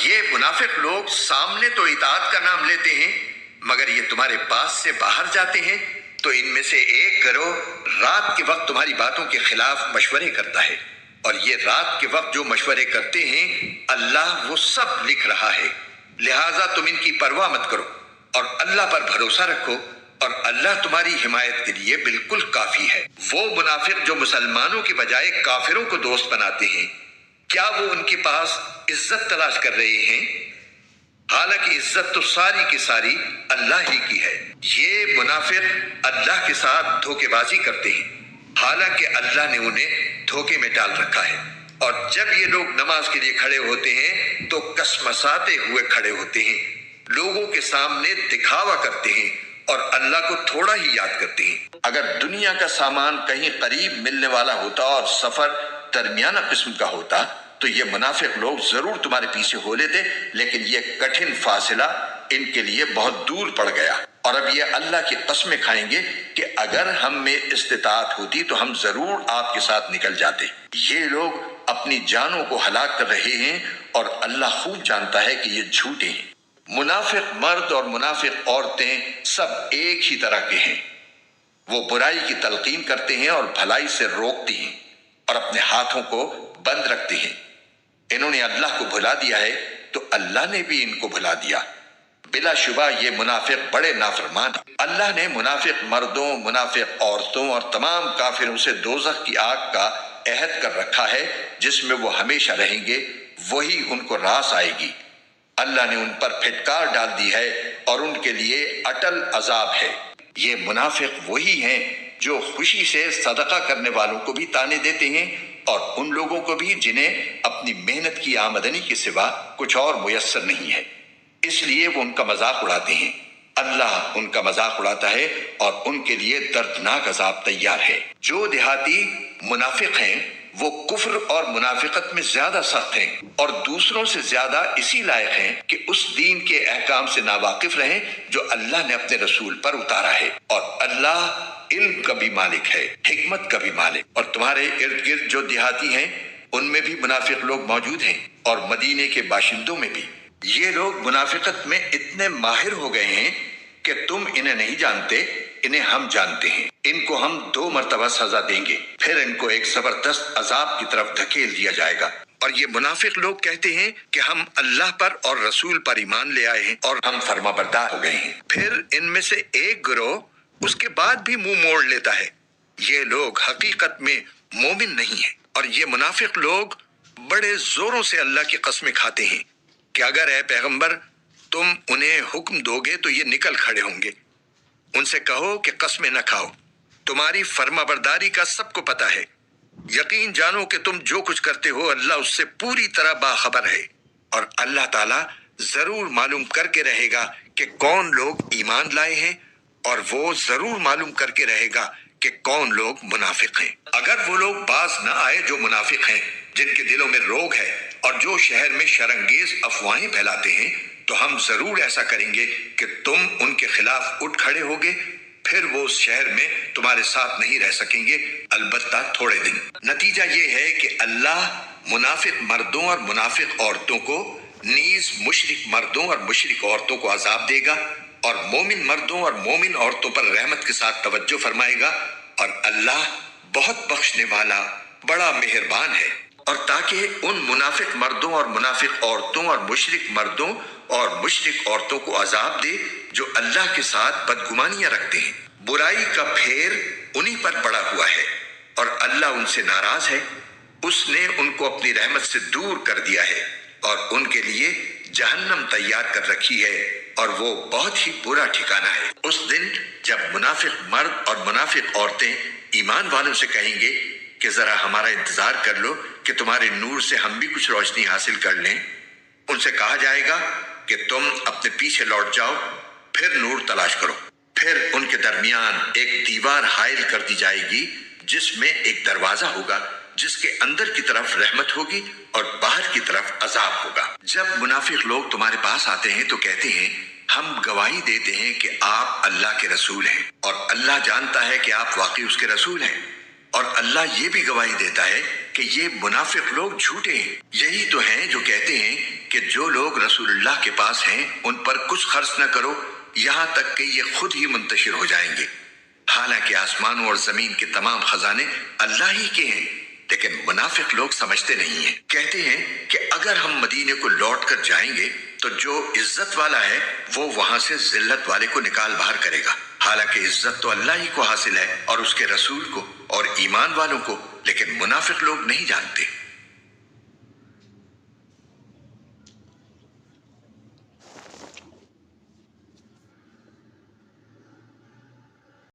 یہ منافق لوگ سامنے تو اطاعت کا نام لیتے ہیں، مگر یہ تمہارے پاس سے باہر جاتے ہیں تو ان میں سے ایک گروہ رات کے وقت تمہاری باتوں کے خلاف مشورے کرتا ہے، اور یہ رات کے وقت جو مشورے کرتے ہیں اللہ وہ سب لکھ رہا ہے، لہٰذا تم ان کی پرواہ مت کرو اور اللہ پر بھروسہ رکھو، اور اللہ تمہاری حمایت کے لیے بالکل کافی ہے۔ وہ منافق جو مسلمانوں کے بجائے کافروں کو دوست بناتے ہیں، کیا وہ ان کے پاس عزت تلاش کر رہے ہیں؟ حالانکہ عزت تو ساری کی ساری اللہ ہی کی ہے۔ یہ منافق اللہ کے ساتھ دھوکے بازی کرتے ہیں، حالانکہ اللہ نے انہیں دھوکے میں ڈال رکھا ہے، اور جب یہ لوگ نماز کے لیے کھڑے ہوتے ہیں تو کسمساتے ہوئے کھڑے ہوتے ہیں، لوگوں کے سامنے دکھاوا کرتے ہیں اور اللہ کو تھوڑا ہی یاد کرتے ہیں۔ اگر دنیا کا سامان کہیں قریب ملنے والا ہوتا اور سفر درمیانہ قسم کا ہوتا تو یہ منافق لوگ ضرور تمہارے پیچھے ہو لیتے، لیکن یہ کٹھن فاصلہ ان کے لیے بہت دور پڑ گیا، اور اب یہ اللہ کی قسمیں کھائیں گے کہ اگر ہم میں استطاعت ہوتی تو ہم ضرور آپ کے ساتھ نکل جاتے۔ یہ لوگ اپنی جانوں کو ہلاک کر رہے ہیں اور اللہ خوب جانتا ہے کہ یہ جھوٹے ہیں۔ منافق مرد اور منافق عورتیں سب ایک ہی طرح کے ہیں، وہ برائی کی تلقین کرتے ہیں اور بھلائی سے روکتے ہیں اور اپنے ہاتھوں کو بند رکھتے ہیں۔ انہوں نے اللہ کو بھلا دیا ہے تو اللہ نے بھی ان کو بھلا دیا، بلا شبہ یہ منافق بڑے نافرمان ہیں۔ اللہ نے منافق مردوں، منافق عورتوں اور تمام کافروں سے دوزخ کی آگ کا عہد کر رکھا ہے جس میں وہ ہمیشہ رہیں گے، وہی ان کو راس آئے گی۔ اللہ نے ان پر پھٹکار ڈال دی ہے اور ان کے لیے اٹل عذاب ہے۔ یہ منافق وہی ہیں جو خوشی سے صدقہ کرنے والوں کو بھی تانے دیتے ہیں اور ان لوگوں کو بھی جنہیں اپنی محنت کی آمدنی کے سوا کچھ اور میسر نہیں ہے، اس لیے وہ ان کا مذاق اڑاتے ہیں۔ اللہ ان کا مذاق اڑاتا ہے اور ان کے لیے دردناک عذاب تیار ہے۔ جو دیہاتی منافق ہیں وہ کفر اور منافقت میں زیادہ سخت ہیں اور دوسروں سے زیادہ اسی لائق ہیں کہ اس دین کے احکام سے ناواقف رہیں جو اللہ نے اپنے رسول پر اتارا ہے، اور اللہ علم کا بھی مالک ہے، حکمت کا بھی مالک۔ اور تمہارے ارد گرد جو دیہاتی ہیں ان میں بھی منافق لوگ موجود ہیں، اور مدینے کے باشندوں میں بھی۔ یہ لوگ منافقت میں اتنے ماہر ہو گئے ہیں کہ تم انہیں نہیں جانتے، انہیں ہم جانتے ہیں۔ ان کو ہم 2 مرتبہ سزا دیں گے، پھر ان کو ایک زبردست عذاب کی طرف دھکیل دیا جائے گا۔ اور یہ منافق لوگ کہتے ہیں کہ ہم اللہ پر اور رسول پر ایمان لے آئے ہیں اور ہم فرما بردار ہو گئے ہیں، پھر ان میں سے ایک گروہ اس کے بعد بھی منہ موڑ لیتا ہے۔ یہ لوگ حقیقت میں مومن نہیں ہیں، اور یہ منافق لوگ بڑے زوروں سے اللہ کی قسمیں کھاتے ہیں کہ اگر اے پیغمبر تم انہیں حکم دو گے تو یہ نکل کھڑے ہوں گے۔ ان سے کہو کہ قسمیں نہ کھاؤ، تمہاری فرما برداری کا سب کو پتہ ہے، یقین جانو کہ تم جو کچھ کرتے ہو اللہ اس سے پوری طرح باخبر ہے، اور اللہ تعالیٰ ضرور معلوم کر کے رہے گا کہ کون لوگ ایمان لائے ہیں، اور وہ ضرور معلوم کر کے رہے گا کہ کون لوگ منافق ہیں۔ اگر وہ لوگ باز نہ آئے جو منافق ہیں، جن کے دلوں میں روگ ہے اور جو شہر میں شرانگیز افواہیں پھیلاتے ہیں، تو ہم ضرور ایسا کریں گے کہ تم ان کے خلاف اٹھ کھڑے ہوگے، پھر وہ اس شہر میں تمہارے ساتھ نہیں رہ سکیں گے، البتہ تھوڑے دن۔ نتیجہ یہ ہے کہ اللہ منافق مردوں اور منافق عورتوں کو نیز مشرک مردوں اور مشرک عورتوں کو عذاب دے گا، اور مومن مردوں اور مومن عورتوں پر رحمت کے ساتھ توجہ فرمائے گا، اور اللہ بہت بخشنے والا بڑا مہربان ہے۔ اور تاکہ ان منافق مردوں اور منافق عورتوں اور مشرک مردوں اور مشرک عورتوں کو عذاب دے جو اللہ کے ساتھ بدگمانیاں رکھتے ہیں۔ برائی کا پھیر انہی پر پڑا ہوا ہے اور اللہ ان سے ناراض ہے، اس نے ان کو اپنی رحمت سے دور کر دیا ہے اور ان کے لیے جہنم تیار کر رکھی ہے، اور وہ بہت ہی برا ٹھکانہ ہے۔ اس دن جب منافق مرد اور منافق عورتیں ایمان والوں سے کہیں گے کہ ذرا ہمارا انتظار کر لو کہ تمہارے نور سے ہم بھی کچھ روشنی حاصل کر لیں، ان سے کہا جائے گا کہ تم اپنے پیچھے لوٹ جاؤ، پھر نور تلاش کرو۔ پھر ان کے درمیان ایک دیوار حائل کر دی جائے گی جس میں ایک دروازہ ہوگا جس کے اندر کی طرف رحمت ہوگی اور باہر کی طرف عذاب ہوگا۔ جب منافق لوگ تمہارے پاس آتے ہیں تو کہتے ہیں ہم گواہی دیتے ہیں کہ آپ اللہ کے رسول ہیں، اور اللہ جانتا ہے کہ آپ واقعی اس کے رسول ہیں، اور اللہ یہ بھی گواہی دیتا ہے کہ یہ منافق لوگ جھوٹے ہیں۔ یہی تو ہیں جو کہتے ہیں کہ جو لوگ رسول اللہ کے پاس ہیں ان پر کچھ خرچ نہ کرو یہاں تک کہ یہ خود ہی منتشر ہو جائیں گے، حالانکہ آسمانوں اور زمین کے تمام خزانے اللہ ہی کے ہیں، لیکن منافق لوگ سمجھتے نہیں ہیں۔ کہتے ہیں کہ اگر ہم مدینے کو لوٹ کر جائیں گے تو جو عزت والا ہے وہ وہاں سے ذلت والے کو نکال باہر کرے گا، حالانکہ عزت تو اللہ ہی کو حاصل ہے اور اس کے رسول کو اور ایمان والوں کو، لیکن منافق لوگ نہیں جانتے۔